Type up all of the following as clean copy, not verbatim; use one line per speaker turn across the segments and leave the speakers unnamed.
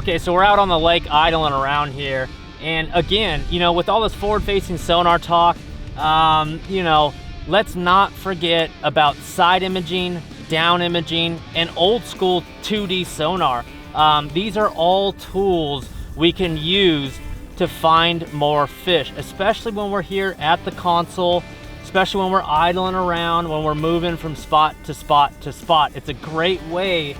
Okay, so we're out on the lake idling around here. And again, you know, with all this forward-facing sonar talk, you know, let's not forget about side imaging, down imaging, and old school 2D sonar. These are all tools we can use to find more fish, especially when we're here at the console, especially when we're idling around, when we're moving from spot to spot to spot. It's a great way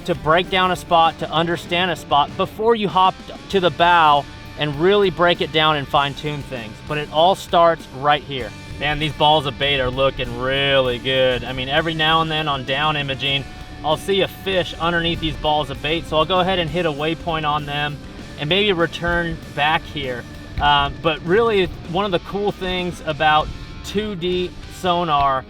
to break down a spot, to understand a spot before you hop to the bow and really break it down and fine tune things. But it all starts right here. Man, these balls of bait are looking really good. I mean, every now and then on down imaging, I'll see a fish underneath these balls of bait, so I'll go ahead and hit a waypoint on them and maybe return back here. But really, one of the cool things about 2D sonar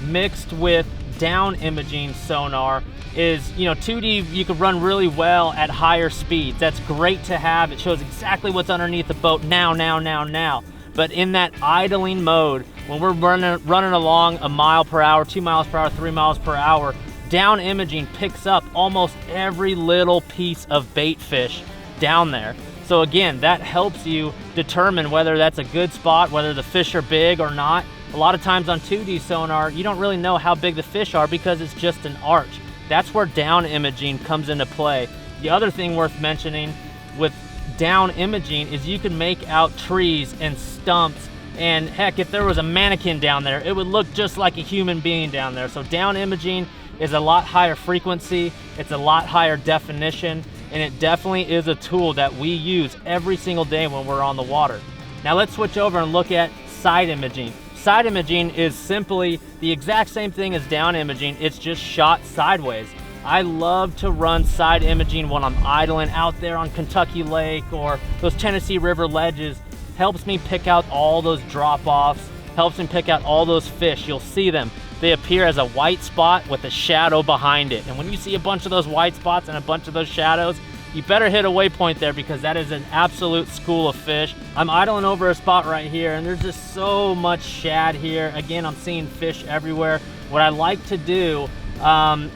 mixed with down imaging sonar is, you know, 2D you can run really well at higher speeds. That's great to have. It shows exactly what's underneath the boat now. But in that idling mode, when we're running along 1 mile per hour, 2 miles per hour, 3 miles per hour, down imaging picks up almost every little piece of bait fish down there. So again, that helps you determine whether that's a good spot, whether the fish are big or not. A lot of times on 2D sonar, you don't really know how big the fish are because it's just an arch. That's where down imaging comes into play. The other thing worth mentioning with down imaging is you can make out trees and stumps, and heck, if there was a mannequin down there, it would look just like a human being down there. So down imaging is a lot higher frequency, it's a lot higher definition, and it definitely is a tool that we use every single day when we're on the water. Now let's switch over and look at side imaging. Side imaging is simply the exact same thing as down imaging, it's just shot sideways. I love to run side imaging when I'm idling out there on Kentucky Lake or those Tennessee River ledges. Helps me pick out all those drop-offs, helps me pick out all those fish. You'll see them. They appear as a white spot with a shadow behind it. And when you see a bunch of those white spots and a bunch of those shadows, you better hit a waypoint there because that is an absolute school of fish. I'm idling over a spot right here and there's just so much shad here. Again, I'm seeing fish everywhere. What I like to do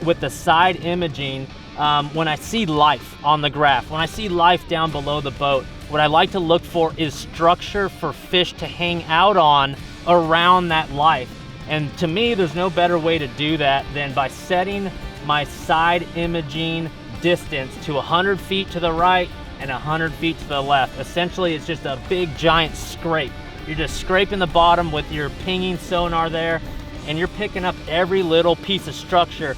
with the side imaging, when I see life on the graph, when I see life down below the boat, what I like to look for is structure for fish to hang out on around that life. And to me, there's no better way to do that than by setting my side imaging distance to 100 feet to the right and 100 feet to the left. Essentially, it's just a big giant scrape. You're just scraping the bottom with your pinging sonar there, and you're picking up every little piece of structure